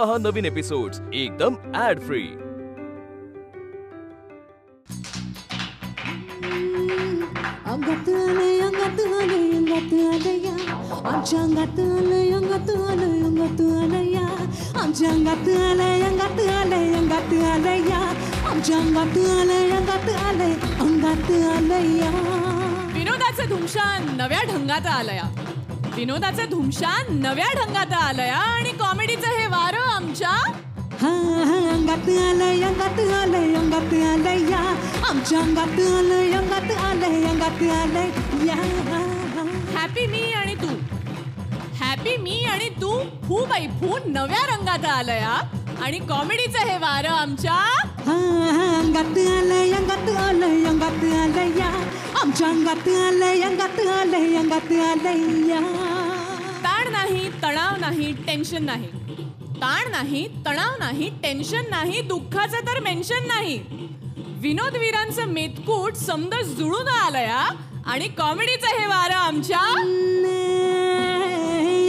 पहा नवीन एपिसोड्स एकदम add free. अंगात आलंय अंगात आलंय अंगात आलंया आमच्या अंगात आलंय अंगात आलंय अंगात आलंया आमच्या अंगात आलंय अंगात आलंय अंगात आलंया आमच्या अंगात आलंय अंगात आलंय अंगात आलंया. विनोदाचं धुमशान नव्या ढंगात आलंया, विनोदाचं धुमशान नव्या ढंगात आलंया आणि कॉमेडीचं हे वारं आमच्या अंगात आलंय अंगात आलंय अंगात आलंया आमच्या अंगात आलंय अंगात आलंय अंगात आलंया. हॅपी मी आणि तू, हॅपी मी आणि तू फू बाई फू नव्या रंगात आलंया आणि कॉमेडीचं हे वारं आमच्या अंगात आलंय अंगात आलंय अंगात आलंया आमच्या अंगात आलंय अंगात आलंय अंगात आलंया. ताण नाही तणाव नाही टेन्शन नाही, ताण नाही तणाव नाही टेन्शन नाही दुःखाचं तर मेन्शन नाही. विनोदवीरांचं मेतकूट समद जुळून आलंया आणि कॉमेडीचं हे वारं आमच्या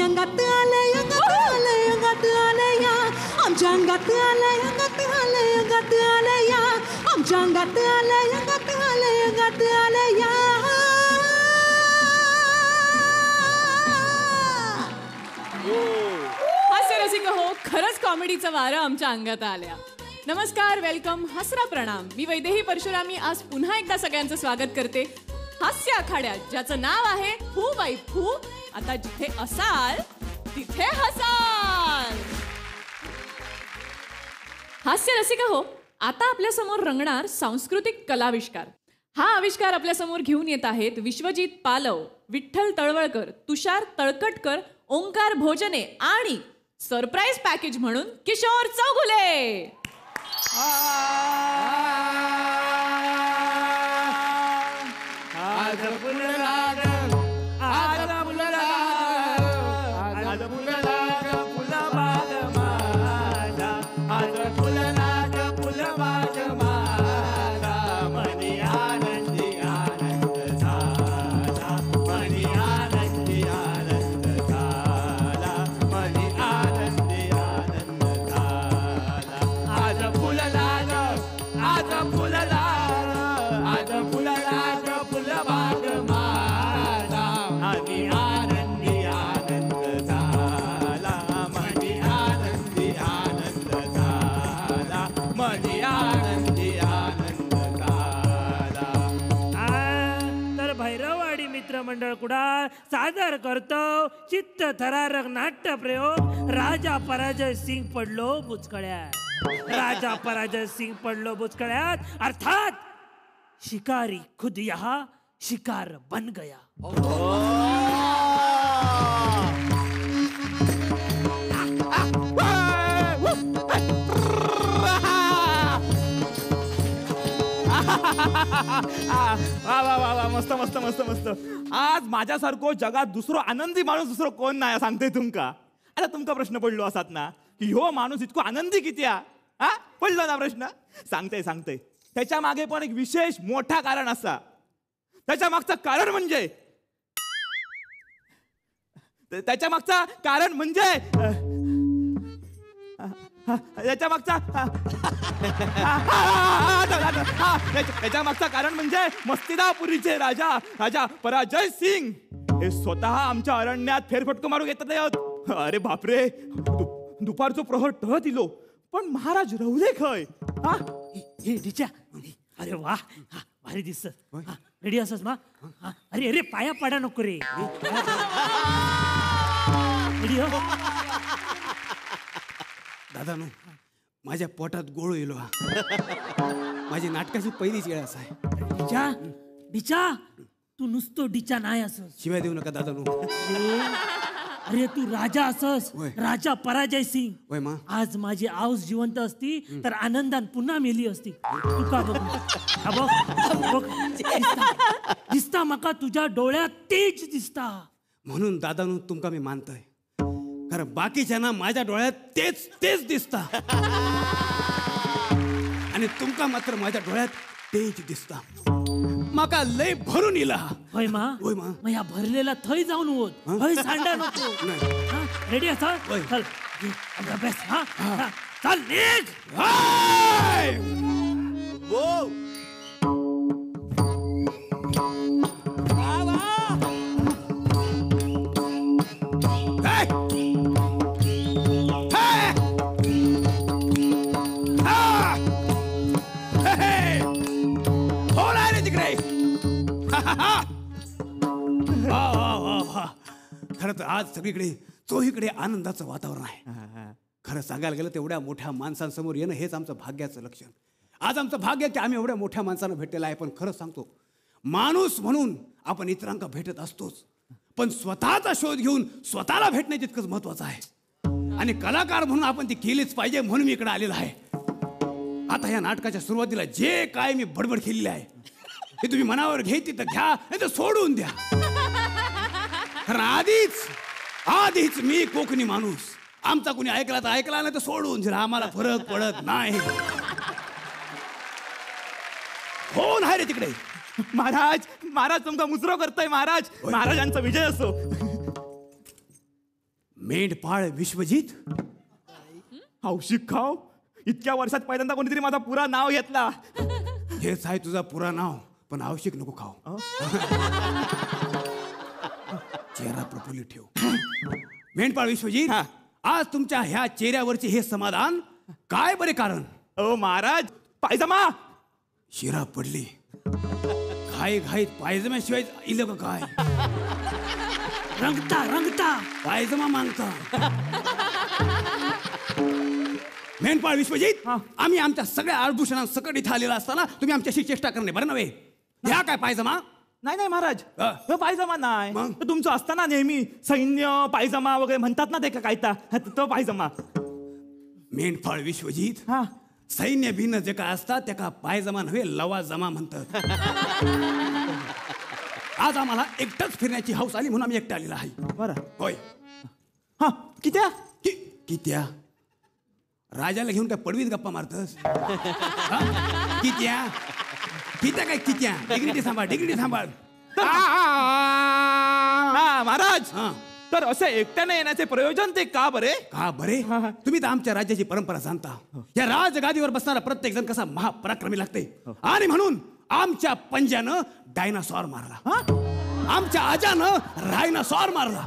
अंगात आलंय अंगात आलंय अंगात आलंया आमच्या अंगात आलंय अंगात आलंय अंगात आलंया आमच्या अंगात आलंय अंगात आलंय अंगात आलंया. हास्य रसिक हो, खरंच कॉमेडीचं वारं आमच्या अंगात आलंया. नमस्कार, वेलकम, हसरा प्रणाम. मी वैदेही परशुरामी आज पुन्हा एकदा सगळ्यांचं स्वागत करते हास्य आखाड्यात, ज्याचं नाव आहे फू बाई फू. आता जिथे असाल तिथे हसाल. हास्य रसिक हो, आता आपल्या समोर रंगणार सांस्कृतिक कलाविष्कार. हा आविष्कार आपल्या समोर घेऊन येत आहेत विश्वजित पालव, विठ्ठल तळवळकर, तुषार तळकटकर, ओंकार भोजने आणि सरप्राईज पॅकेज म्हणून किशोर चौगुले. मंडळ कुडाळ सादर करतो चित्त थरारक नाट्य प्रयोग राजा पराजय सिंग पडलो बुचकळ्यात. राजा पराजय सिंग पडलो बुचकळ्यात अर्थात शिकारी खुद यहा शिकार बन गया. वा वा वा, मस्त मस्त मस्त मस्त. आज माझ्यासारखो जगात दुसरो आनंदी माणूस दुसरो कोण नाही सांगते तुमका. आता तुमका प्रश्न पडलो असतात ना की ह्यो माणूस इतको आनंदी किती हा पडलो ना प्रश्न. सांगते सांगते त्याच्या मागे पण एक विशेष मोठा कारण असा. त्याच्या मागचं कारण म्हणजे त्याच्या मागचा कारण म्हणजे त्याच्या मागचा कारण म्हणजे मस्तिदापुरीचे राजा राजा पराजय सिंग हे स्वतः आमच्या अरण्यात फेरफटको मारू येतात. अरे बापरे, दुपारचो प्रहर टळत इलो पण महाराज रवले खय. हे डिचा, अरे वा भारी दिसत. रेडी असस मा? अरे अरे पाया पाडा नको रे. रेडी हो? दादा नो, माझ्या पोटात गोळ येलो हा. माझी नाटकाची पहिलीच वेळ असा आहे. डिचा डिचा तू नुसतो डिचा नाही असस. शिवाय देऊ नका दादा नो. अरे तू राजा असस, राजा पराजय सिंग. होय मा. आज माझी आऊस जिवंत असती तर आनंदान पुन्हा मेली असती. तू का बघ दिसता मका तुझ्या डोळ्यात तेज दिसता. म्हणून दादा नो तुमका मी मानतोय, कारण बाकीच्यांना माझ्या डोळ्यात तेच तेच दिसता आणि तुमका मात्र माझ्या डोळ्यात तेज दिसता. माका लय भरून इला. होय मा. होय मा. मग या भरलेला थंय जाऊन होत हय सांडा नको. रेडी असा चल अभ्यास हा चल निघ. खरं तर आज सगळीकडे चोहीकडे आनंदाचं वातावरण आहे. खरं सांगायला गेलं तेवढ्या मोठ्या माणसांसमोर येणं हेच आमचं भाग्याचं लक्षण. आज आमचं भाग्य की आम्ही एवढ्या मोठ्या माणसांना भेटलेलं आहे. पण खरं सांगतो, माणूस म्हणून आपण इतरांना भेटत असतोच, पण स्वतःचा शोध घेऊन स्वतःला भेटणे तितकंच महत्वाचं आहे. आणि कलाकार म्हणून आपण ती केलीच पाहिजे, म्हणून मी इकडे आलेलो आहे. आता या नाटकाच्या सुरुवातीला जे काय मी बडबड केलेली आहे ते तुम्ही मनावर घ्यायची तर घ्या, नाही तर सोडून द्या. कारण आधीच मी कोकणी माणूस. आमचा कोणी ऐकला तर ऐकला, नाही तर सोडून दिला. आम्हाला फरक पडत नाही. कोण आहे रे तिकडे? महाराज महाराज तुमचा मुजरो करताय महाराज. महाराजांचा विजय असो. मेंढपाळ विश्वजित हौशिक खाव, इतक्या वर्षात पहिल्यांदा कोणीतरी माझा पुरा नाव घेतला. हेच आहे तुझा पुरा नाव, पण आवश्यक नको खाऊ. चेहरा प्रफुल्लित ठेव. मेंढपाळ विश्वजित, आज तुमच्या ह्या चेहऱ्यावरचे हे समाधान काय बरे कारण? ओ महाराज, पायजमा शिरा पडली. घाईत पायजम्याशिवाय इलं का काय? रंगता पायजमा मागता. मेंढपाळ विश्वजित, आम्ही आमच्या सगळ्या आभूषणांसकट इथं आलेला असताना तुम्ही आमच्याशी चेष्टा करणे बरं नव्हे. ह्या काय पायजमा? नाही महाराज, तो पायजमा नाही. मग? तो तुमचं असताना नेहमी सैन्य पायजमा वगैरे म्हणतात ना, ते का काय तो पायजमा. मेंढपाळ विश्वजित, हा सैन्य भिन्न जे काय असतात त्या पायजमा नव्हे लवाजमा म्हणतात. आज आम्हाला एकटंच फिरण्याची हौस आली म्हणून आम्ही एकटं आलेला आहे. बरं. होय. हा कित्या कित्या राजाला घेऊन काय पडवीत गप्पा मारतस? कित्या काय कित्या? डिग्रिटी सांभाळ. महाराज, तर असे एकट्याने येण्याचे प्रयोजन ते का बरे? का बरे? तुम्ही तर आमच्या राज्याची परंपरा जाणता. या राजगादीवर बसणारा प्रत्येक जण कसा महापराक्रमी लागते. आणि म्हणून आमच्या पंजानं डायनासॉर मारला, आमच्या आजानं रायनासॉर मारला,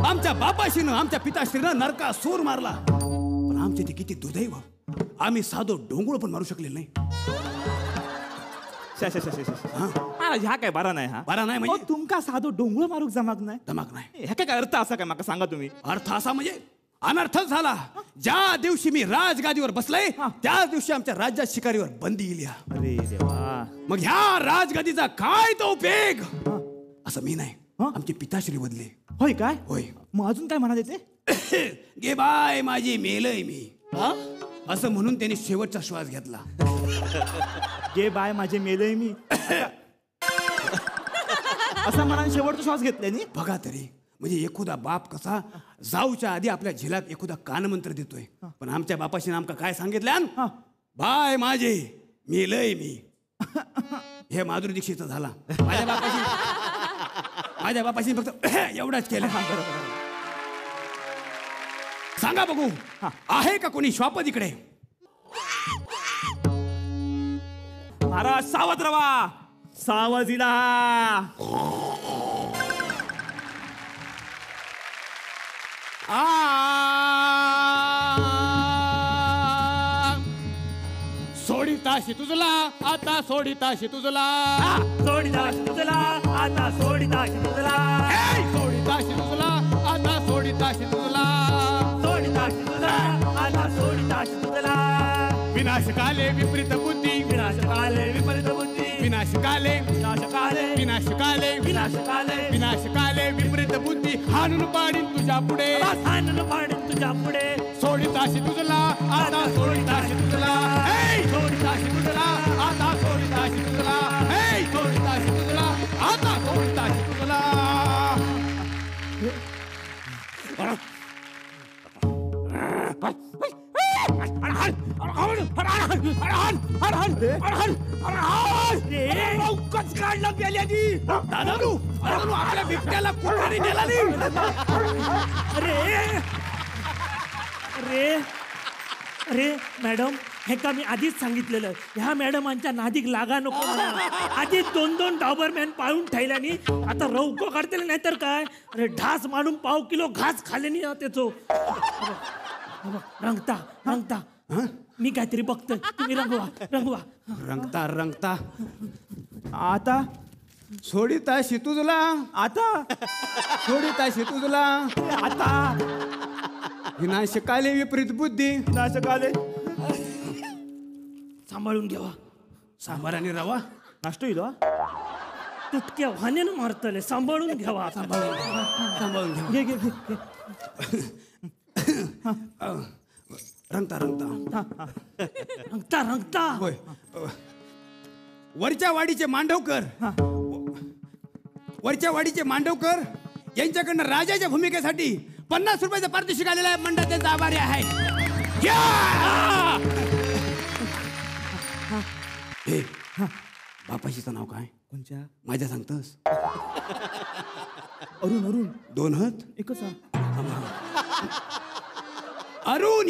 आमच्या बापाशीनं आमच्या पिताश्रीनं नरकासूर मारला. पण आमचे ते किती दुर्दैव, आम्ही साधो डोंगुळ पण मारू शकले नाही. महाराज ह्या काय बरा नाही. बरा नाही म्हणजे? तुमका साधो डोंगळ मारूक जमाक नाही. ह्या काय अर्थ असा काय माका सांगा तुम्ही? अर्थ असा म्हणजे अनर्थच झाला. ज्या दिवशी मी राजगादीवर बसलोय त्याच दिवशी आमच्या राज्यात शिकारीवर बंदी येईल. अरे देवा. मग ह्या राजगादीचा काय तो उपयोग? असं मी नाही, आमचे पिताश्री बदले. होय काय? होय. मग अजून काय म्हणत येते? गे बाय माझी मेलय मी, असं म्हणून त्यांनी शेवटचा श्वास घेतला. गे बाय माझे मेलय मी असं म्हणान शेवटचा श्वास घेतल्यानी. बघा तरी, म्हणजे एखादा बाप कसा जाऊच्या आधी आपल्या झिलात एखादा कानमंत्र देतोय. पण आमच्या बापाशी आमका काय सांगितलं? बाय माझे मेलय मी. हे माधुरी दीक्षितचा झाला. माझ्या बापाशी फक्त एवढाच केलं. सांगा बघू, आहे का कोणी श्वापद इकडे? महाराज सावध रवा, सावजीला. सोडिताशी तुझला आता, सोडिताशी तुझला, सोडिताशी तुझला आता, सोडिताशी तुझला, सोडिताशी तुझला आता, सोडिताशी तुझला, सोडिताशी तुझला आता, सोडिताशी तुझला. विनाशकाले विपरीत बुद्धी, विनाशकाले विपरीत बुद्धी, विनाशकाले विनाशकाले विनाशकाले विनाशकाले विनाशकाले विपरीत बुद्धी हाणून पाडीन तुझ्या पुढे, हाणून पाडीन तुझ्या पुढे. सोडिताशी तुझला आता, सोडिताशी तुझला, सोडिताशी तुझला आता, सोडिताशी तुझला, सोडिताशी तुझला आता, सोडिताशी तुझला. काढला प्याल्यानी दादानू, आपल्या बिबट्याला कुठे नेला. अरे मॅडम हे का मी आधीच सांगितलेलं ह्या मॅडमांच्या नादीक लागा नको म्हणा. आधीच 2-2 डॉबरमॅन पाळून ठेवल्यानी आता रौको काढतेले नाही तर काय. अरे ढास मारून पाव किलो घास खाल्ल्यानी त्याचो. रंगता रंगता मी काहीतरी बघतोय तुम्ही रंगवा रंगवा. रंगता रंगता आता सोडिता तुला आता सोडिता तुला आता विनाशकाले विपरीत बुद्धी नाशकाले सांभाळून घ्यावा. सांबाराने रवा नाश्तो येतो तुटक्या वाहण्यानं मारतले सांभाळून घ्यावा. सांभाळून घ्या. घे घे घे. रंगता रंगता रंगता रंगता होय. वरच्या वाडीचे मांडवकर यांच्याकडनं राजाच्या भूमिकेसाठी 50 रुपयाचं पारितोषिक आलेलं आहे. मंडळ त्यांचा आभारी आहे. हे बापाशीचं नाव काय? कोणच्या? माझ्या सांगतस? अरुण 2 हात एकच अरुण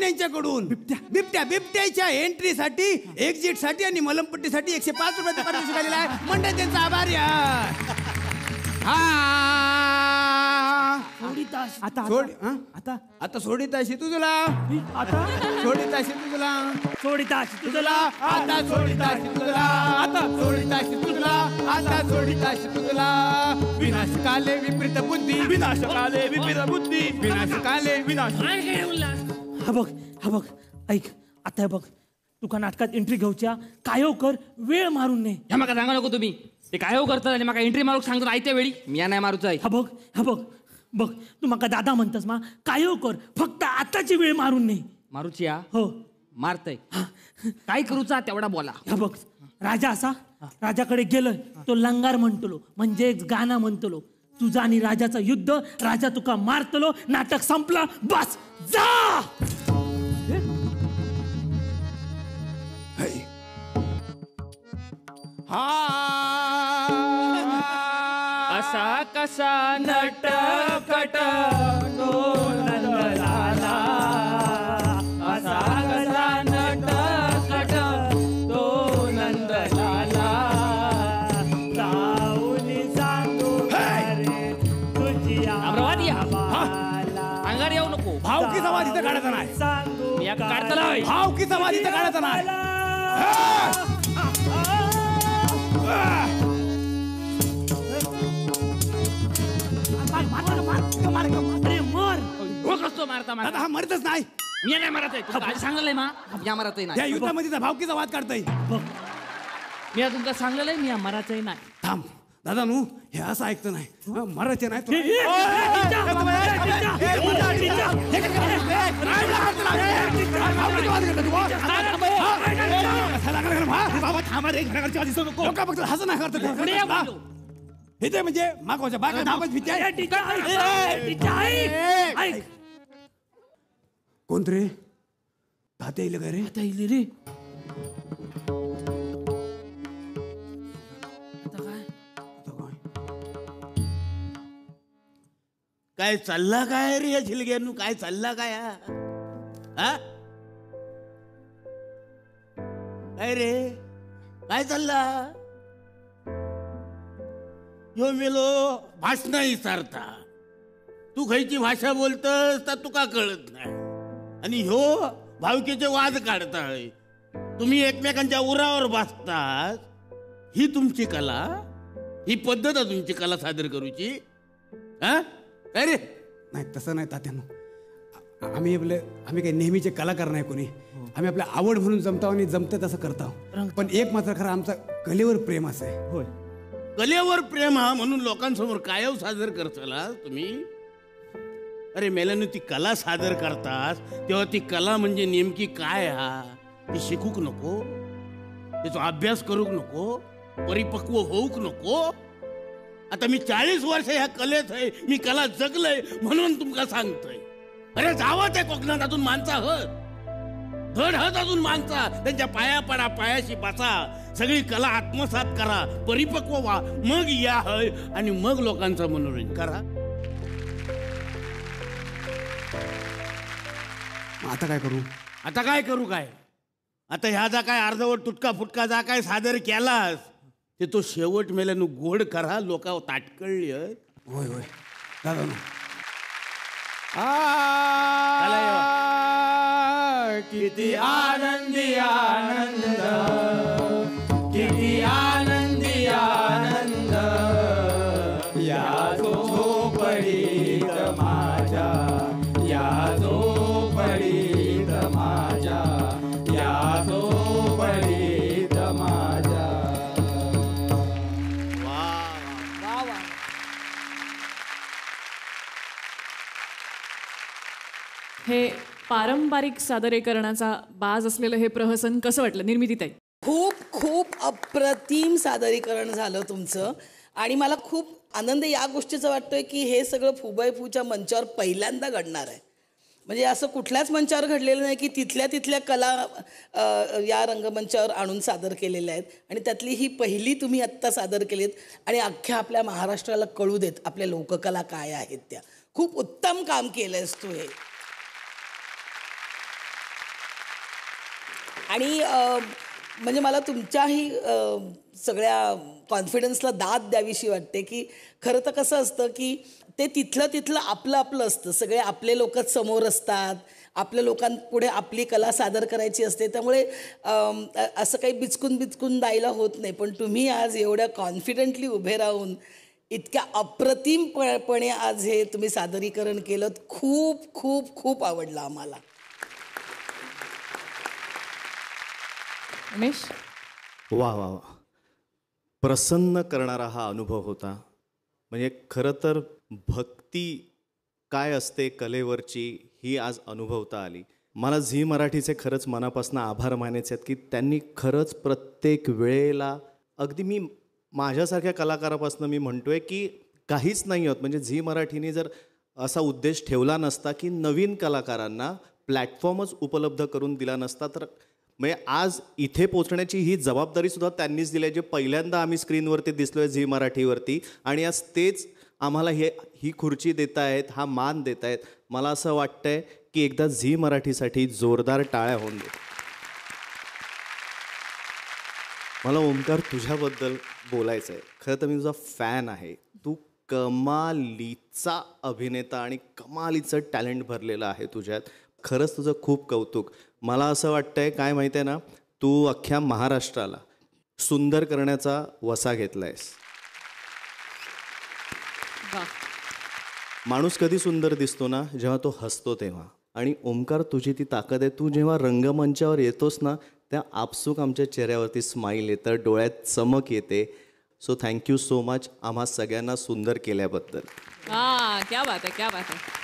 यांच्याकडून बिबट्याच्या एंट्रीसाठी एक्झिटसाठी आणि मलमपट्टीसाठी 105 रुपयाचं पारितोषिक आलेलं आहे. मंडळ त्यांचा आभारी आहे. आता आता आता सोडिताशी तुझला आता सोडिताशी तुझला सोडिताशी तुझला आता सोडिताशी तुझला आता सोडिताशी तुझला आता सोडिताशी तुझला विनाशकाले विपरीत बुद्धी विनाशकाले विपरीत बुद्धी विनाशकाले विनाश. हा बघ ऐक आता बघ तुका नाटकात एंट्री घेऊच्या कायो कर वेळ मारून नाही. ह्या माका सांगा नको तुम्ही ते काय हो करतात आणि माका एंट्री मारूक सांगतात आयत्या वेळी मी नाही मारूच आहे. हा बघ तू माका दादा म्हणतस मा कायो कर फक्त आताची वेळ मारून नाही. मारूची या हो मारतय काय करूचा तेवढा बोला. हा बघ राजा असा राजाकडे गेलोय तो लंगार म्हणतलो म्हणजे एक गाणं म्हणतलो तुझा आणि राजाचं युद्ध राजा तुका मारतलो नाटक संपलं बस जा. असा कसा नटखट असा कसा नटखट तो नंदलाला अमरावती अंगार येऊ नको. भावकी समाधीचं काढायचं नाही. मी या काढताला भावकी समाधीचं काढायचं नाही. मारता आता हा मरतच नाही. मी नाही मारत आहे तुला सांगलंय मा या मारत या नाही. युद्धामध्ये भावकीचा वाद काढताय. मी तुमका सांगलेलं मी मारायचं नाही. थांब दादा नू हे असं ऐकतं नाही. मरायचे नाही. फक्त हसं नाही करत हे म्हणजे मागवाच्या बागा धावत भीती आहे. कोण रे तात्या येईल काय रे? आता येईल रे. काय चालला काय रे या झिलग्यानू? काय चालला काय हा? काय रे काय चालला? ह्यो मेलो भाषण विचारता तू खयची भाषा बोलतस तर तुका कळत नाही आणि ह्यो भावकीचे वाद काढताय. तुम्ही एकमेकांच्या उरावर बसतात. ही तुमची कला? ही पद्धत आहे तुमची कला सादर करूची? हा काय रे? नाही तसं नाही तात्यानो. आम्ही काही नेहमीचे कलाकार नाही कोणी. आम्ही आपल्या आवड म्हणून जमतो आणि जमतं तसं करतो. पण एक मात्र खरं आमचा कलेवर प्रेम असं आहे. होय. कलेवर प्रेम हा म्हणून लोकांसमोर कायव सादर करताला तुम्ही? अरे मेल्यानं ती कला सादर करतात तेव्हा ती कला म्हणजे नेमकी काय हा ती शिकूक नको? त्याचा अभ्यास करूक नको? परिपक्व होऊक नको? आता मी 40 वर्ष ह्या कलेत आहे. मी कला जगलय म्हणून तुमका सांगतोय. अरे जावं त्या कोकणात अजून माणसा हत धड हत अजून माणसा त्यांच्या पाया पडा पायाशी बसा. सगळी कला आत्मसात करा. परिपक्व व्हा. मग या हय आणि मग लोकांचं मनोरंजन करा. आता काय करू? आता काय करू काय? आता ह्या जा काय अर्धवट तुटका फुटका जा काय सादर केलास ते तो शेवट मेल्यानं गोड करा लोक ताटकळली आहेत. होय होय दादा ना. किती आनंदी आनंद, किती आनंदी आनंद, या झोपडीत माझ्या, या झोपडीत माझ्या, या झोपडीत माझ्या. हे पारंपरिक सादरीकरणाचा बाज असलेलं हे प्रहसन कसं वाटलं निर्मितीताई? खूप खूप अप्रतिम सादरीकरण झालं तुमचं. आणि मला खूप आनंद या गोष्टीचा वाटतोय की हे सगळं फुबैफूच्या मंचावर पहिल्यांदा घडणार आहे. म्हणजे असं कुठल्याच मंचावर घडलेलं नाही की तिथल्या कला या रंगमंचावर आणून सादर केलेल्या आहेत. आणि त्यातली ही पहिली तुम्ही आत्ता सादर केलीत आणि अख्ख्या आपल्या महाराष्ट्राला कळू देत आपल्या लोककला काय आहेत त्या. खूप उत्तम काम केलंयस तू हे. आणि म्हणजे मला तुमच्याही सगळ्या कॉन्फिडन्सला दाद द्यावीशी वाटते की खरं तर कसं असतं की ते तिथलं आपलं असतं. सगळे आपले लोकच समोर असतात, आपल्या लोकांपुढे आपली कला सादर करायची असते. त्यामुळे असं काही बिचकून द्यायला होत नाही. पण तुम्ही आज एवढ्या कॉन्फिडेंटली उभे राहून इतक्या अप्रतिमपणे आज हे तुम्ही सादरीकरण केलं. खूप खूप खूप आवडलं आम्हाला. उमेश? वा वा वा, प्रसन्न करणारा हा अनुभव होता. म्हणजे खरं तर भक्ती काय असते कलेवरची ही आज अनुभवता आली. मला झी मराठीचे खरंच मनापासून आभार मानायचे आहेत की त्यांनी खरंच प्रत्येक वेळेला अगदी मी माझ्यासारख्या कलाकारापासून मी म्हणतोय की काहीच नाही होत. म्हणजे झी मराठीने जर असा उद्देश ठेवला नसता की नवीन कलाकारांना प्लॅटफॉर्मच उपलब्ध करून दिला नसता तर म्हणजे आज इथे पोचण्याची ही जबाबदारीसुद्धा त्यांनीच दिली आहे. जे पहिल्यांदा आम्ही स्क्रीनवरती दिसलो आहे झी मराठीवरती आणि आज तेच आम्हाला ही खुर्ची देत आहेत, हा मान देत आहेत. मला असं वाटतंय की एकदा झी मराठीसाठी जोरदार टाळ्या होऊन दे. मला ओमकार तुझ्याबद्दल बोलायचं आहे. खरं तर मी तुझा फॅन आहे. तू कमालीचा अभिनेता आणि कमालीचं टॅलेंट भरलेलं आहे तुझ्यात. खरंच तुझं खूप कौतुक. मला असं वाटतंय काय माहिती आहे ना, तू अख्ख्या महाराष्ट्राला सुंदर करण्याचा वसा घेतला आहेस. माणूस कधी सुंदर दिसतो ना, जेव्हा तो हसतो तेव्हा. आणि ओमकार तुझी ती ताकद आहे. तू जेव्हा रंगमंचावर येतोस ना, त्या आपसूक आमच्या चेहऱ्यावरती स्माईल येतं, डोळ्यात चमक येते. सो थँक्यू सो मच आम्हा सगळ्यांना सुंदर केल्याबद्दल. क्या बात आहे, क्या बात आहे.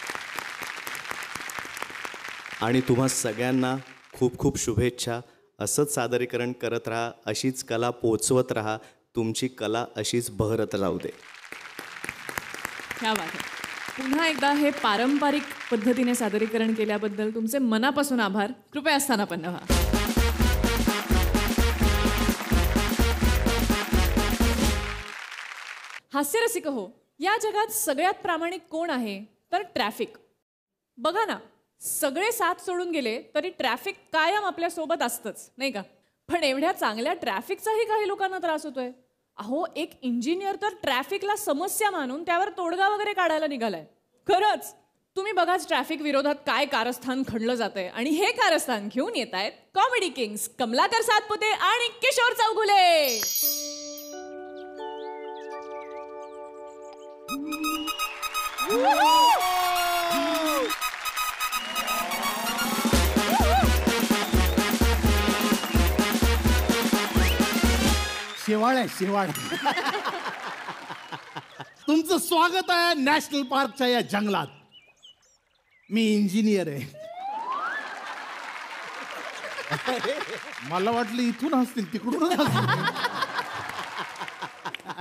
आणि तुम्हा सगळ्यांना खूप खूप शुभेच्छा. असंच सादरीकरण करत राहा, अशीच कला पोचवत राहा, तुमची कला अशीच बहरत राहू दे. क्या बात आहे. पुन्हा एकदा हे पारंपरिक पद्धतीने सादरीकरण केल्याबद्दल तुमचे मनापासून आभार. कृपया स्थानापन्न व्हा. हास्यरसिक हो, या जगात सगळ्यात प्रामाणिक कोण आहे तर ट्रॅफिक. बघा ना, सगळे साथ सोडून गेले तरी ट्रॅफिक कायम आपल्या सोबत असतंच, नाही का? पण एवढ्या चांगल्या ट्रॅफिकचाही काही लोकांना त्रास होतोय. अहो, एक इंजिनियर तर ट्रॅफिकला समस्या मानून त्यावर तोडगा वगैरे काढायला निघालाय. खरंच तुम्ही बघाच ट्रॅफिक विरोधात काय कारस्थान खणलं जातंय. आणि हे कारस्थान घेऊन येत आहेत कॉमेडी किंग्स कमलाकर सातपुते आणि किशोर चौगुले. शेवाळ आहे शेवाळ. तुमचं स्वागत आहे नॅशनल पार्कच्या या जंगलात. मी इंजिनियर आहे. मला वाटलं इथून हसतील तिकडून हसतील.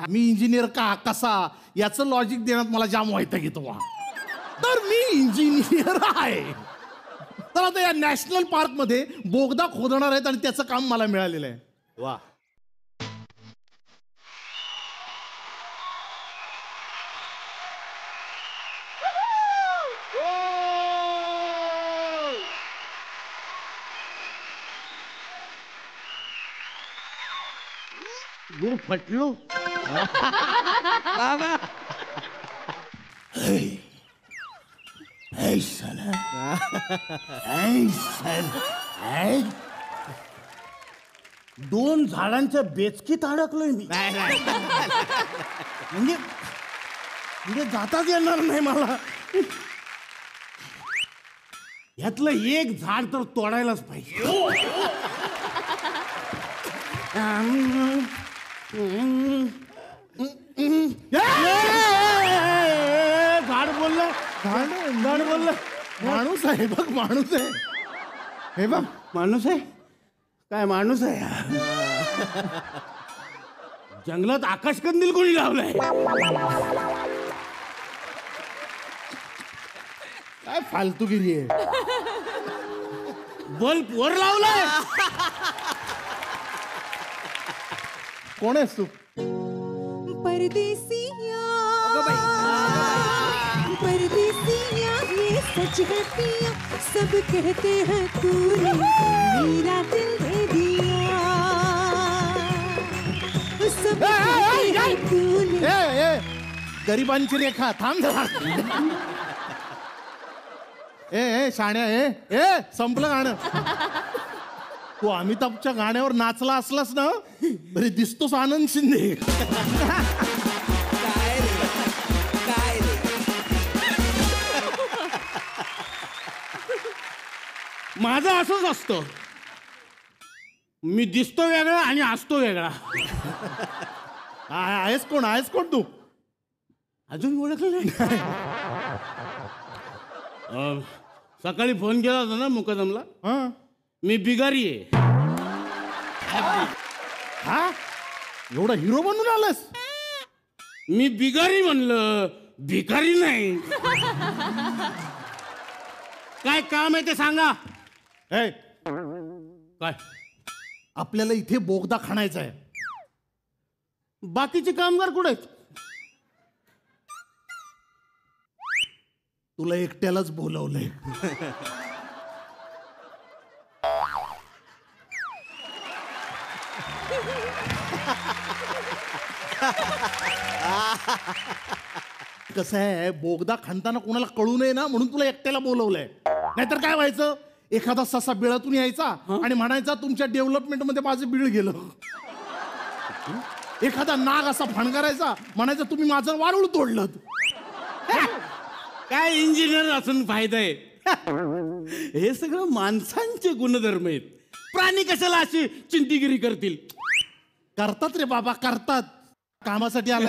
मी इंजिनियर का कसा याचं लॉजिक देण्यात मला जाम व्हायचं घेतो. तर मी इंजिनियर आहे. तर आता या नॅशनल पार्क मध्ये बोगदा खोदणार आहेत आणि त्याचं काम मला मिळालेलं आहे. वा. गुड फटलो दोन झाडांच्या बेचकीत अडकलोय मी म्हणजे जाताच येणार नाही मला. यातलं एक झाड तर तोडायलाच पाहिजे. झाड बोललं झाड बोललं माणूस आहे बघ माणूस आहे हे बघ माणूस आहे काय माणूस आहे. जंगलात आकाश कंदील कोणी लावलाय काय फालतूगिरी आहे. बल्ब वर लावलाय. कोण आहेस तू. परदेसिया परदेसिया ये सच है पिया सब कहते हैं तूने मेरा दिल दे दिया सब कहते हैं तूने. गरिबांची रेखा थांब जरा. ए शाण्या ए संपलं गाणं. तू अमिताभच्या गाण्यावर नाचला असलास ना तरी दिसतोस आनंद शिंदे. काय रे माझं असंच असतं. मी दिसतो वेगळा आणि असतो वेगळा. आहेस कोण तू अजून ओळखलं नाही. सकाळी फोन केला होता ना मुकदमला. मी बिगारी आहे. हा एवढा हिरो बनून आलास. मी बिगारी म्हणलं भिकारी नाही. काय काम आहे ते सांगा. काय आपल्याला इथे बोगदा खणायचा आहे. बाकीचे कामगार कुठे आहेत. तुला एकट्यालाच बोलवलंय. कसं आहे बोगदा खणताना कोणाला कळू नये ना म्हणून तुला एकट्याला बोलवलंय. नाहीतर काय व्हायचं एखादा ससा बिळातून यायचा आणि म्हणायचा तुमच्या डेव्हलपमेंट मध्ये माझं बिळ गेलं. एखादा नाग असा फणकारायचा म्हणायचं तुम्ही माझं वारुळ तोडलं. काय इंजिनियर असून फायदा आहे. हे सगळं माणसांचे गुणधर्म आहेत. प्राणी कशाला अशी चिंतीगिरी करतील. करतात रे बाबा करतात. कामासाठी आला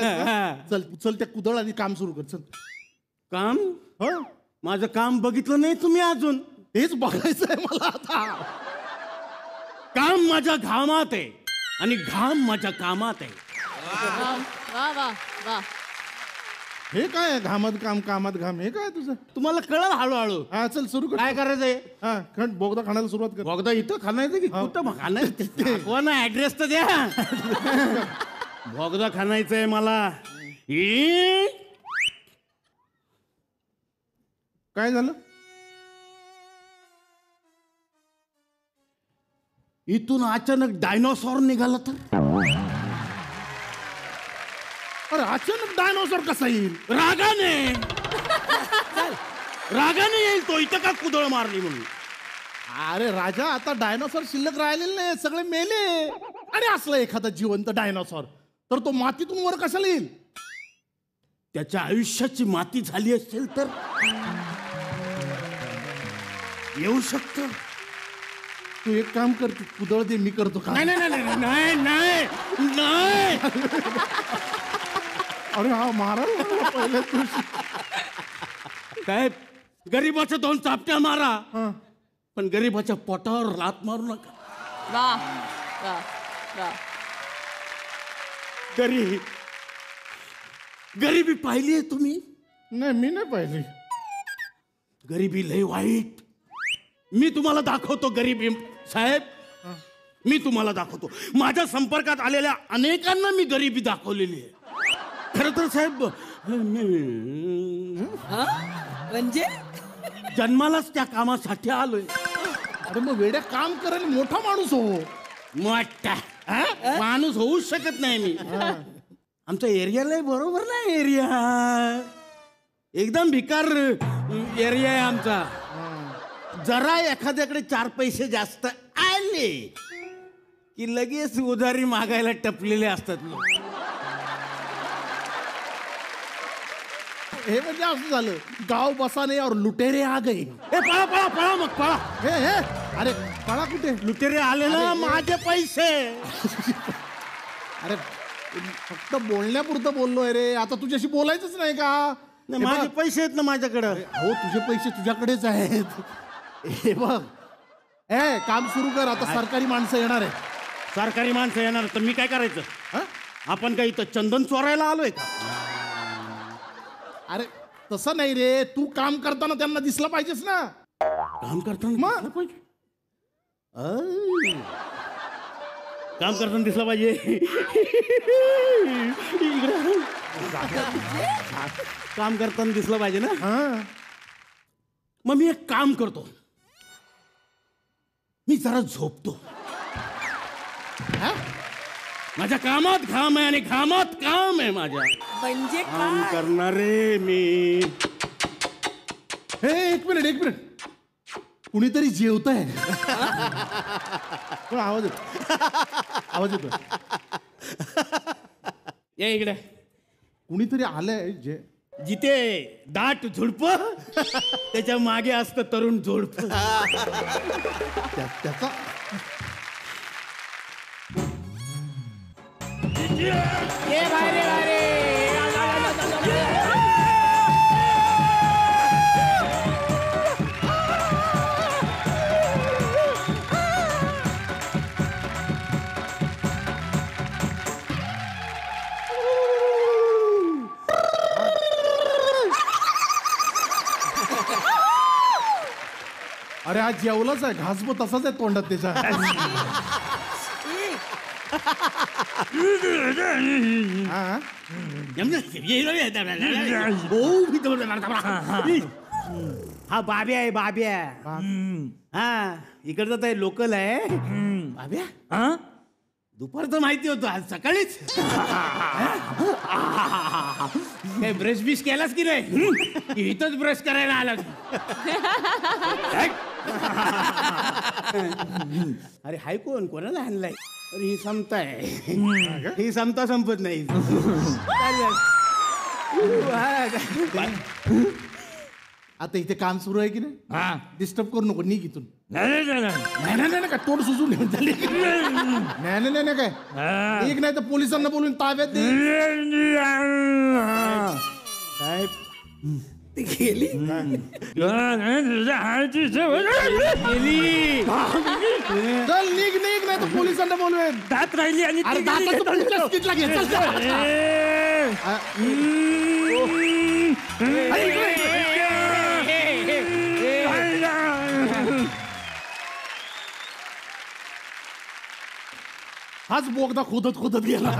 चल चल त्या कुदळ आणि काम सुरू कर. चल काम माझं काम बघितलं नाही तुम्ही अजून. हेच बघायचं आहे मला आता. काम माझ्या घामात आहे आणि घाम माझ्या कामात आहे. वा वा वा. हे काय घामात काम कामात घाम हे काय तुझं. तुम्हाला कळलं हळूहळू. हा चल सुरू कर. काय करायचंय. हा खंड बोगदा खाण्याला सुरुवात कर. बोगदा इथं खाणायचं की कुठं खाणायचं. कोण ऍड्रेस तर द्या. बोगदा खाणायचंय मला. काय झालं. इथून अचानक डायनोसॉर निघाला तर. अरे अचानक डायनोसॉर कसा येईल. रागाने येईल तो. इथं का कुदळ मारली म्हणून. अरे राजा आता डायनोसॉर शिल्लक राहिलेले नाही सगळे मेले. आणि असला एखादा जिवंत डायनोसॉर तर तो मातीतून वर कशाला येईल. त्याच्या आयुष्याची माती झाली असेल तर येऊ शकत. तू एक काम कर कुदळ दे मी करतो. नाही नाही नाही नाही नाही नाही. अरे हा मारायला पहिले साहेब गरीबाच्या 2 चापट्या मारा पण गरीबाच्या पोटावर लात मारू नका. वा वा वा. गरिबी पाहिली आहे तुम्ही. नाही मी नाही पाहिली. गरिबी लय वाईट. मी तुम्हाला दाखवतो गरिबी साहेब. मी तुम्हाला दाखवतो. माझ्या संपर्कात आलेल्या अनेकांना मी गरिबी दाखवलेली आहे. खरं तर साहेब म्हणजे जन्मालाच त्या कामासाठी आलोय. अरे मग वेड्या काम करायला मोठा माणूस हो. मोठा माणूस होऊच शकत नाही मी. आमचा एरियाला बरोबर नाही एरिया, एकदम भिकार एरिया आहे आमचा. जरा एखाद्याकडे 4 पैसे जास्त आले की लगेच उधारी मागायला टपलेले असतात लोक. हे म्हणजे असं झालं, गाव बसाने और लुटेरे आ गए. पळा पळा पळा मग पळा. हे अरे पळा कुठे? लुटेरे आले ना, माझे पैसे. अरे फक्त बोलण्यापुरतं बोललोय रे, आता तुझ्याशी बोलायचंच नाही का? माझे पैसे आहेत ना माझ्याकडं. हो तुझे पैसे तुझ्याकडेच आहेत. हे बघ, काम सुरू कर आता. सरकारी माणसं येणार आहे. सरकारी माणसं येणार तर मी काय करायचं? आपण काय इथं चंदन चोरायला आलोय का? अरे तसं नाही रे, तू काम करताना त्यांना दिसला पाहिजेस ना. काम करताना दिसलं पाहिजे. काम करताना दिसलं पाहिजे. काम करताना दिसलं पाहिजे ना. मग मी एक काम करतो, मी जरा झोपतो. माझ्या कामात घाम आहे आणि घामात काम आहे माझ्या. म्हणजे काम करणार रे मी. हे एक मिनिट, कुणीतरी जेवत आहे. आवाज येतो. या इकडे. कुणीतरी आलंय जिथे दाट झुडप त्याच्या मागे असतं तरुण झुडप. त्याचा अरे आज जेवलाच आहे, घासबो तसाच आहे तोंडात त्याच्या. हा बाब्या आहे, बाब्या. हा इकडचा तर लोकल आहे. बाब्या दुपारचं माहिती होतं, आज सकाळीच काय ब्रश बिश केलास की नाही? इथंच ब्रश करायला आलास. अरे हाय कोण, कोणाला आणलाय? अरे ही समताय, ही समता संपत नाही. आता इथे काम सुरू आहे की नाही, डिस्टर्ब करू नको, निघ इथून. नाही काय तोंड सुजून घेऊन झाली. नाही काय एक नाही तर पोलिसांना बोलून ताब्यात दे. गेली. चल निघ नाही तर पोलिसांना बोलवेन. दात राहिली आणि हाच बोगदा खोदत गेला.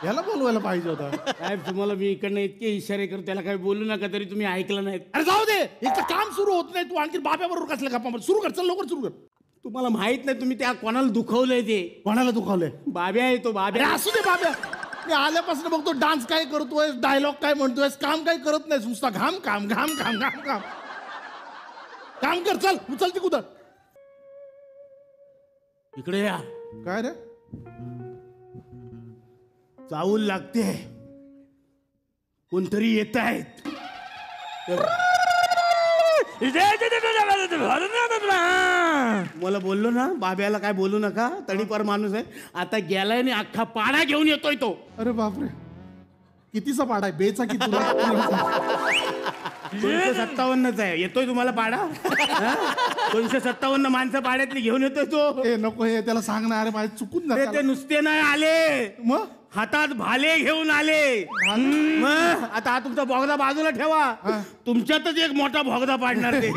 याला बोलवायला पाहिजे होता. साहेब तुम्हाला मी इकडनं इतके इशारे करतो, त्याला काही बोलू नका, तरी तुम्ही ऐकलं नाहीत. अरे जाऊ दे, एक तर काम सुरू होत नाही, तू आणखी बाब्याबरोबर कसलं गप्पा सुरू कर. चल लवकर सुरू कर. तुम्हाला माहित नाही तुम्ही त्या कोणाला दुखवलंय ते. कोणाला दुखावलंय? बाब्या आहे तो, बाब्या. असू दे बाब्या. मी आल्यापासून बघतो डान्स काय करतोय, डायलॉग काय म्हणतोय, काम काय करत नाही, नुसता घाम काम घाम काम घाम काम. काम कर, चल उचल ती कुदर. इकडे या. काय रे? चावल लागते, कोणतरी येत आहेत. मला बोललो ना बाब्याला काय बोलू नका, तडीपार माणूस आहे. आता गेलाय आणि अख्खा पाडा घेऊन येतोय तो. अरे बापरे, कितीचा पाडा आहे? बेचा किती? 257च आहे. येतोय तुम्हाला पाडा? 257 माणसं पाड्यातली घेऊन येतोय तो. ए नको, हे त्याला सांग ना. अरे माझे चुकून अरे ते नुसते नाही आले, मग हातात भाले घेऊन आले. मग आता हा तुमचा बोगदा बाजूला ठेवा, तुमच्यातच एक मोठा बोगदा पाडणार ते.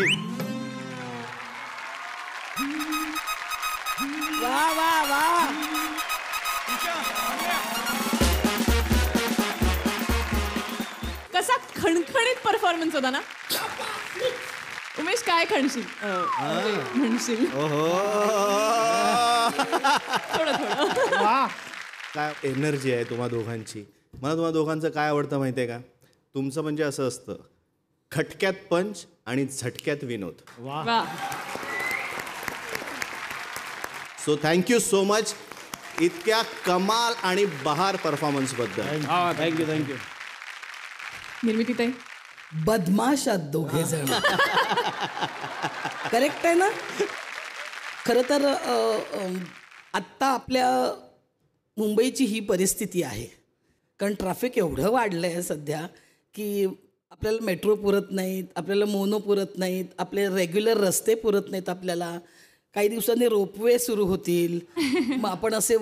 वा वा वा. कसा खणखणीत परफॉर्मन्स होता ना. उमेश उमेश काय खणशील म्हणशील थोडं थोडं काय एनर्जी आहे तुम्हा दोघांची. मला तुम्हा दोघांचं काय आवडतं माहिती आहे का? तुमचं म्हणजे असं असतं, खटक्यात पंच आणि झटक्यात विनोद. वा सो थँक्यू सो मच इतक्या कमाल आणि बहार परफॉर्मन्स बद्दल. Thank you thank you. निर्मिती ताई बदमाशात दोघे जण. करेक्ट आहे ना? खरं तर आत्ता आपल्या मुंबईची ही परिस्थिती आहे, कारण ट्रॅफिक एवढं वाढलं आहे सध्या की आपल्याला मेट्रो पुरत नाहीत, आपल्याला मोनो पुरत नाहीत, आपले रेग्युलर रस्ते पुरत नाहीत. आपल्याला काही दिवसांनी रोपवे सुरू होतील, मग आपण असे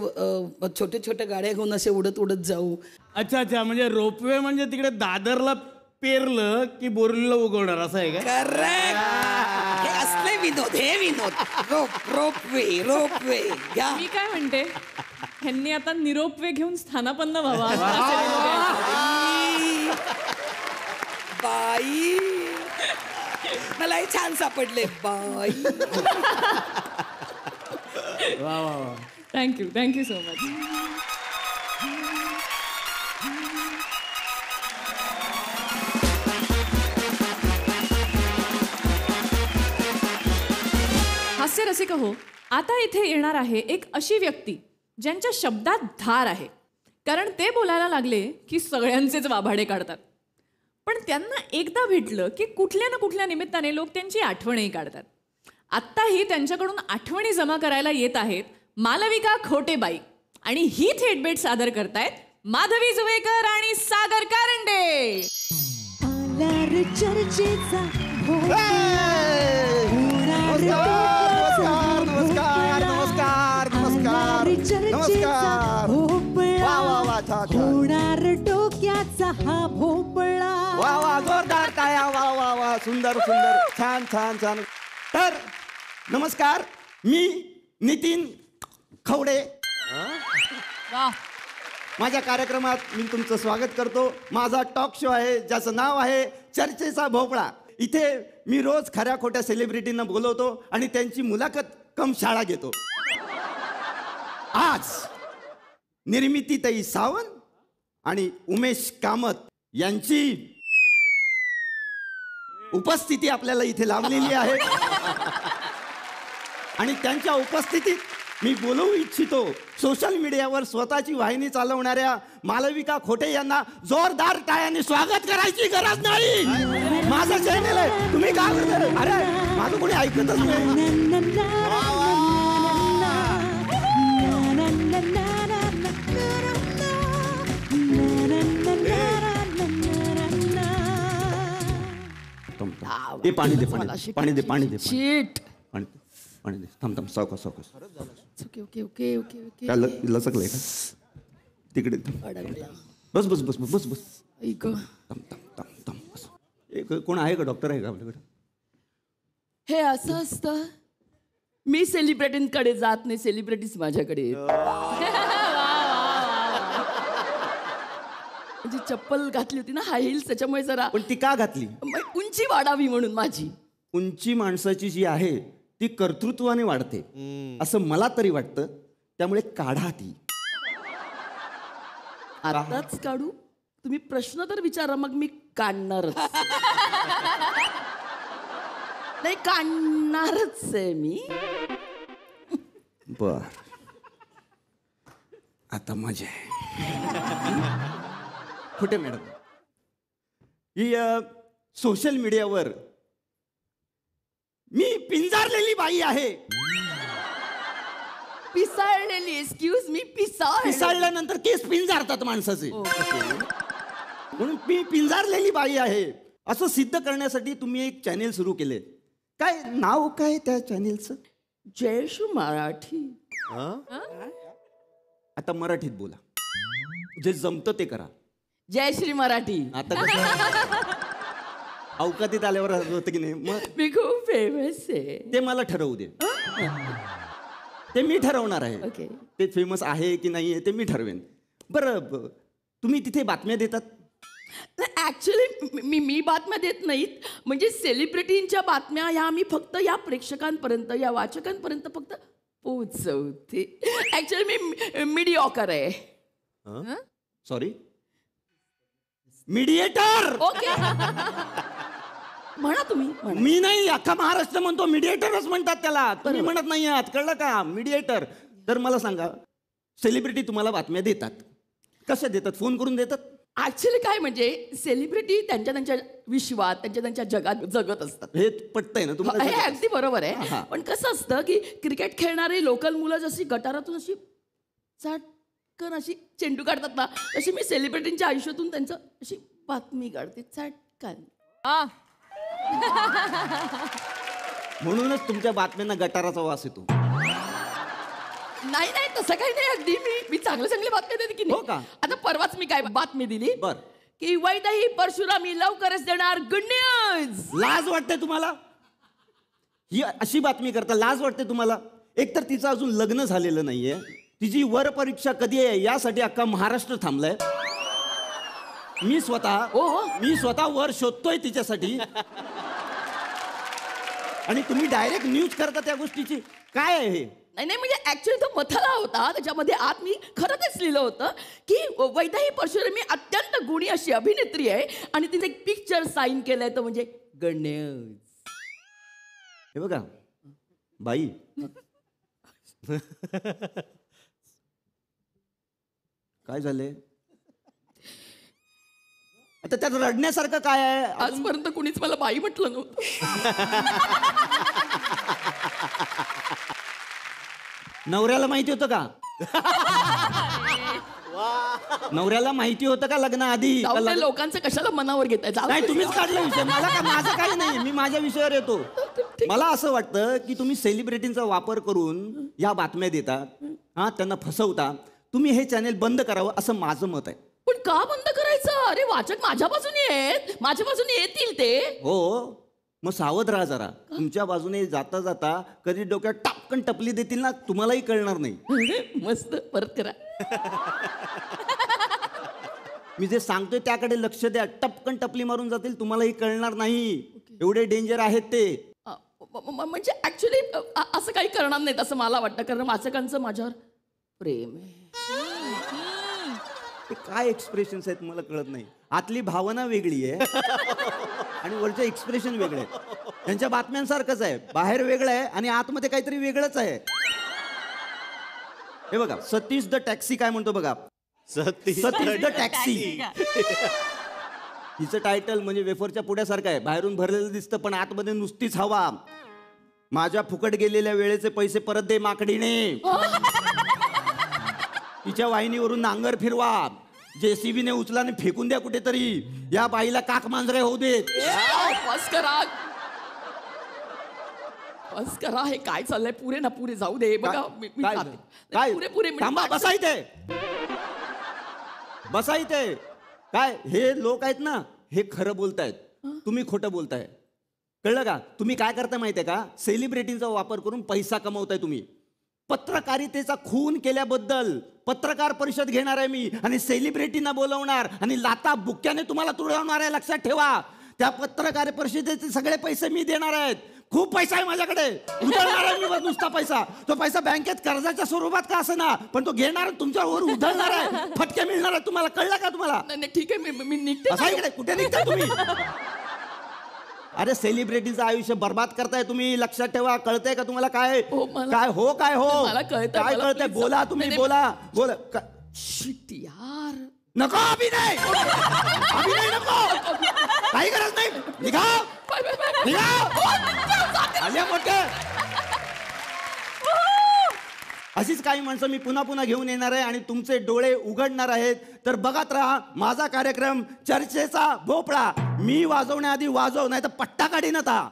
छोटे छोट्या गाड्या घेऊन असे उडत उडत जाऊ. अच्छा अच्छा, म्हणजे रोपवे म्हणजे तिकडे दादरला पेरलं की बोरलीला उगवणार असं आहे का? करेक्ट. हे असले विनोद, हे विनोद. Ropeway ropeway. मी काय म्हणते, ह्यांनी आता निरोपवे घेऊन स्थानापन्न व्हावा. बाई मला हे छान सापडले बाई. Thank you so much. हास्य रसिक हो, आता इथे येणार आहे एक अशी व्यक्ती ज्यांच्या शब्दात धार आहे, कारण ते बोलायला लागले की सगळ्यांचेच वाभाडे काढतात. पण त्यांना एकदा भेटलं की कुठल्या ना कुठल्या निमित्ताने लोक त्यांची आठवणही काढतात. आत्ताही त्यांच्याकडून आठवणी जमा करायला येत आहेत मालविका खोटेबाई, आणि ही थेटबेट सादर करतायत माधवी जुवेकर आणि सागर कारंडे. चर्चेचा नमस्कार नमस्कार नमस्कार नमस्कार. होणार डोक्याचा हा भोपळा. वा वा जोरदार टाळ्या. वा वा वा सुंदर सुंदर छान छान छान. तर नमस्कार, मी नितीन खवडे. माझ्या कार्यक्रमात मी तुमचं स्वागत करतो. माझा टॉक शो आहे ज्याचं नाव आहे चर्चेचा भोपळा. इथे मी रोज खऱ्या खोट्या सेलिब्रिटींना बोलवतो आणि त्यांची मुलाखत कम शाळा घेतो. आज निर्मितीताई सावंत आणि उमेश कामत यांची उपस्थिती आपल्याला इथे लाभलेली आहे आणि त्यांच्या उपस्थितीत मी बोलवू इच्छितो सोशल मीडियावर स्वतःची वाहिनी चालवणाऱ्या मालविका खोटे यांना. जोरदार टाळ्यांनी स्वागत करायची गरज नाही. माझं चॅनल आहे, तुम्ही काय करता? अरे माझं कोणी ऐकतच नाही. हे पाणी दे, पाणी दे, पाणी दे, पाणी दे. थांब थांब, सावकाश सावकाश. Okay okay okay okay. लचकलंय का तिकडे? बस बस बस बस बस. थांब थांब थांब थांब बस. कोण आहे का? डॉक्टर आहे का आपल्याकडे? हे असं असतं, मी सेलिब्रिटींकडे जात नाही, सेलिब्रिटीज माझ्याकडे. म्हणजे चप्पल घातली होती ना, हाय हिल्स, त्याच्यामुळे जरा. पण ती का घातली? उंची वाढावी म्हणून माझी. उंची माणसाची जी आहे ती कर्तृत्वाने वाढते असं मला तरी वाटतं, त्यामुळे काढा ती. आताच काढू? तुम्ही प्रश्न तर विचारा, मग मी काढणारच. नाही काढणारच आहे मी. बर, आता मजा आहे. खोटे मॅडम, ही सोशल मीडियावर मी पिंजारलेली बाई आहे. पिसाळलेली? एक्सक्यूज मी, पिसाळल्यानंतर केस पिंजारतात माणसाचे, म्हणून मी पिंजारलेली बाई आहे असं सिद्ध करण्यासाठी तुम्ही एक चॅनेल सुरू केले. काय नाव काय त्या चॅनेलचं? जयश्री मराठी. आता मराठीत बोला, जे जमतं ते करा. जयश्री मराठी. आता कसं अवकातीत आल्यावर होतं की नाही? मग मी खूप फेमस आहे ते मला ठरवू दे. ते मी ठरवणार आहे. ते फेमस आहे की नाही आहे ते मी ठरवेन. बरं, तुम्ही तिथे बातम्या देतात? ऍक्च्युली मी बातम्या देत नाहीत. म्हणजे सेलिब्रिटींच्या बातम्या ह्या मी फक्त या प्रेक्षकांपर्यंत या वाचकांपर्यंत फक्त पोचवते. ऍक्च्युली मी मीडिऑकर आहे. Sorry, mediator. ओके म्हणा तुम्ही. मी नाही, अख्खा महाराष्ट्र म्हणतो मीडिएटरच म्हणतात त्याला. तुम्ही म्हणत नाही आहात, कळलं का? मीडिएटर. तर मला सांगा, सेलिब्रिटी तुम्हाला बातम्या देतात, कशा देतात? फोन करून देतात? ऍक्च्युली काय म्हणजे सेलिब्रिटी त्यांच्या त्यांच्या विश्वात त्यांच्या जगात जगत असतात. हे पटतंय ना तुम्हाला? हे अगदी बरोबर आहे. पण कसं असतं की क्रिकेट खेळणारी लोकल मुलं जशी गटारातून अशी चटकन अशी चेंडू काढतात ना, तशी मी सेलिब्रिटींच्या आयुष्यातून त्यांचं अशी बातमी काढते चटकन. म्हणूनच तुमच्या बातम्यांना गटाराचा वास येतो. नाही नाही तसं काही नाही. अगदी मी चांगल्या बातम्या देते की नाही. आता परवाच मी काय बातमी दिली की वैदेही परशुरामी लवकरच देणार गुड न्यूज. लाज वाटते तुम्हाला? ही अशी बातमी करता लाज वाटते तुम्हाला? एकतर तिचं अजून लग्न झालेलं नाहीये, तिची वर परीक्षा कधी आहे यासाठी अख्खा महाराष्ट्र थांबलाय. मी स्वतः वर शोधतोय तिच्यासाठी. आणि तुम्ही डायरेक्ट न्यूज करता त्या गोष्टीची. काय आहे हे? नाही म्हणजे ऍक्च्युली तो मथळा होता, त्याच्यामध्ये आत मी खरं तेच लिहिलं होतं की वैदेही परशुरामी अत्यंत गुणी अशी अभिनेत्री आहे आणि तिने एक पिक्चर साईन केलंय तो म्हणजे गुड न्यूज. हे बघा बाई, काय झालंय आता? त्यात रडण्यासारखं काय आहे? आजपर्यंत कुणीच मला बाई म्हटलं नव्हतं. नवऱ्याला माहिती होतं का? नवऱ्याला माहिती होतं का लग्न आधी? लोकांचं कशाला मनावर घेताय? नाही, तुम्हीच काढला विषय. मला का, माझं काही नाही, मी माझ्या विषयावर येतो. मला असं वाटतं की तुम्ही सेलिब्रिटींचा वापर करून या बातम्या देतात, त्यांना फसवता. तुम्ही हे चॅनेल बंद करावं असं माझं मत आहे. पण का बंद करायचं? अरे वाचक माझ्या बाजूने येतील ते. हो, मग सावध राहा जरा. तुमच्या बाजूने जाता जाता कधी डोक्यात टापकन टपली देतील ना, तुम्हालाही कळणार नाही. मस्त, परत करा. मी जे सांगतोय त्याकडे लक्ष द्या. टपकन टपली मारून जातील, तुम्हालाही कळणार नाही. एवढे डेंजर आहेत ते. म्हणजे ऍक्च्युली असं काही करणार नाहीत असं मला वाटतं, कारण वाचकांचं माझ्यावर प्रेम आहे. ते काय एक्सप्रेशन्स आहेत मला कळत नाही. आतली भावना वेगळी आहे आणि वरचे एक्सप्रेशन वेगळे आहेत. त्यांच्या बातम्यांसारखंच आहे, बाहेर वेगळं आहे आणि आतमध्ये काहीतरी वेगळंच आहे. हे बघा, सतीश द टॅक्सी काय म्हणतो बघा. Satish the taxi. हिचं टायटल म्हणजे वेफरच्या पुड्यासारखं आहे. बाहेरून भरलेलं दिसतं पण आतमध्ये नुसतीच हवा. माझ्या फुकट गेलेल्या वेळेचे पैसे परत दे माकडीने. तिच्या वाहिनीवरून नांगर फिरवा. JCB ने उचला आणि फेकून द्या कुठेतरी. या बाईला काक मांजरे होऊ देत. बस करा. हे काय चाललंय? पुरे ना पुरे जाऊ दे. बघा काय पुरे थांबा, बसा इथे. काय हे लोक आहेत ना, हे खरं बोलतायत, तुम्ही खोटं बोलताय. कळलं का? तुम्ही काय करता माहितीये का? सेलिब्रिटींचा वापर करून पैसा कमवताय तुम्ही. पत्रकारितेचा खून केल्याबद्दल पत्रकार परिषद घेणार आहे मी आणि सेलिब्रिटींना बोलवणार आणि लाता बुक्क्याने तुम्हाला तुडवणार आहे. लक्षात ठेवा. त्या पत्रकार परिषदेचे सगळे पैसे मी देणार आहेत. खूप पैसा आहे माझ्याकडे. उधळणार आहे मी नुसता पैसा. तो पैसा बँकेत कर्जाच्या स्वरूपात का असेना, पण तो घेणार, तुमच्यावर उधळणार आहे. फटके मिळणार आहे तुम्हाला. कळलं का तुम्हाला? ठीक आहे, मी निघते. इकडे कुठे निघता तुम्ही? अरे सेलिब्रिटीचं आयुष्य बर्बाद करताय तुम्ही. लक्षात ठेवा. कळतंय का तुम्हाला? काय काय हो काय कळतंय? बोला तुम्ही, बोला. यार नको अभिनय नको. काही गरज नाही. निघा. आल्या मोठे. अशीच काही माणसं मी पुन्हा पुन्हा घेऊन येणार आहे आणि तुमचे डोळे उघडणार आहेत. तर बघत राहा माझा कार्यक्रम चर्चेचा भोपळा. मी वाजवण्याआधी वाजव, नाही तर पट्टा काढीन आता.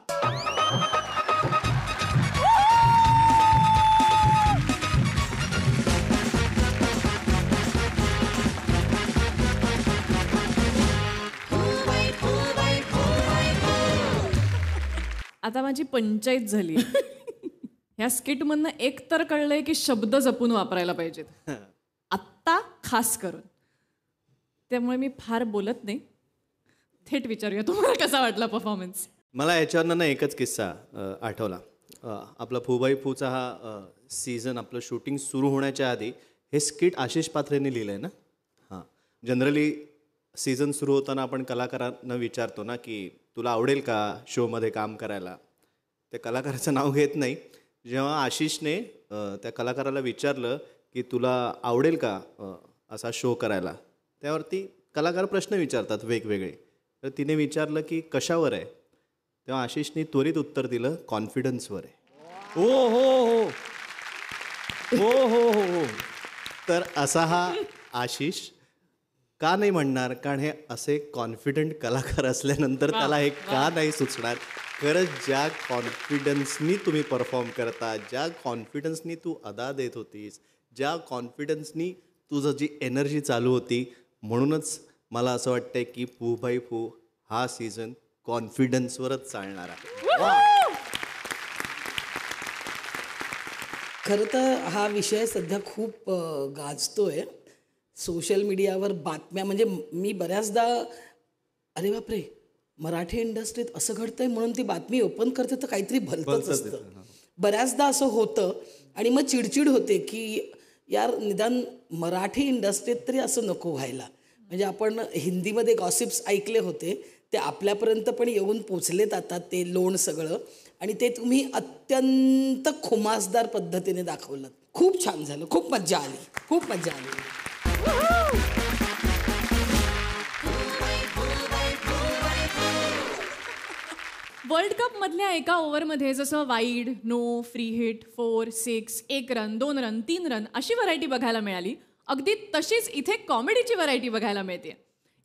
आता माझी पंचायत झाली. ह्या स्किट मधनं एक तर कळलंय की शब्द जपून वापरायला पाहिजेत, आत्ता खास करून. त्यामुळे मी फार बोलत नाही, थेट विचारूया, तुम्हाला कसा वाटला परफॉर्मन्स? मला याच्यावरनं ना एकच किस्सा आठवला. आपला फूबाई फूचा हा सीझन आपलं शूटिंग सुरू होण्याच्या आधी हे स्किट आशिष पात्रेने लिहिलं आहे ना. हां, जनरली सीझन सुरू होताना आपण कलाकारांना विचारतो ना की तुला आवडेल का शोमध्ये काम करायला. त्या कलाकाराचं नाव घेत नाही. जेव्हा आशिषने त्या कलाकाराला विचारलं की तुला आवडेल का असा शो करायला, त्यावरती कलाकार प्रश्न विचारतात वेगवेगळे. तर तिने विचारलं की कशावर आहे, तेव्हा आशिषने त्वरित उत्तर दिलं कॉन्फिडन्सवर आहे. हो हो हो हो हो हो हो. तर असा हा आशिष का नाही म्हणणार, कारण हे असे कॉन्फिडंट कलाकार असल्यानंतर त्याला हे का नाही सुचणार. खरंच ज्या कॉन्फिडन्सनी तुम्ही परफॉर्म करता, ज्या कॉन्फिडन्सनी तू अदा देत होतीस, ज्या कॉन्फिडन्सनी तुझं जी एनर्जी चालू होती, म्हणूनच मला असं वाटतंय की फू बाय फू हा सीझन कॉन्फिडन्सवरच चालणार आहे. खरं तर हा विषय सध्या खूप गाजतोय सोशल मीडियावर. बातम्या म्हणजे मी बऱ्याचदा अरे बापरे मराठी इंडस्ट्रीत असं घडतंय म्हणून ती बातमी ओपन करते तर काहीतरी भलतंच असतं. बऱ्याचदा असं होतं आणि मग चिडचिड होते की यार निदान मराठी इंडस्ट्रीत तरी असं नको व्हायला. म्हणजे आपण हिंदीमध्ये गॉसिप्स ऐकले होते ते आपल्यापर्यंत पण येऊन पोचलेत आता ते लोण सगळं, आणि ते तुम्ही अत्यंत खुमासदार पद्धतीने दाखवलं. खूप छान झालं, खूप मज्जा आली, खूप मज्जा आली. वर्ल्ड कप मधल्या एका ओव्हरमध्ये जसं wide, no, free hit, 4, 6, 1 run, 2 run, 3 run अशी व्हरायटी बघायला मिळाली. अगदी तशीच इथे कॉमेडीची व्हरायटी बघायला मिळते.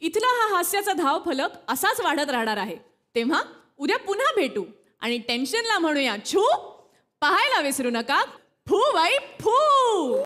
इथला हा हास्याचा धावफलक असाच वाढत राहणार आहे. तेव्हा उद्या पुन्हा भेटू आणि टेन्शनला म्हणूया छू. पाहायला विसरू नका फू बाई फू.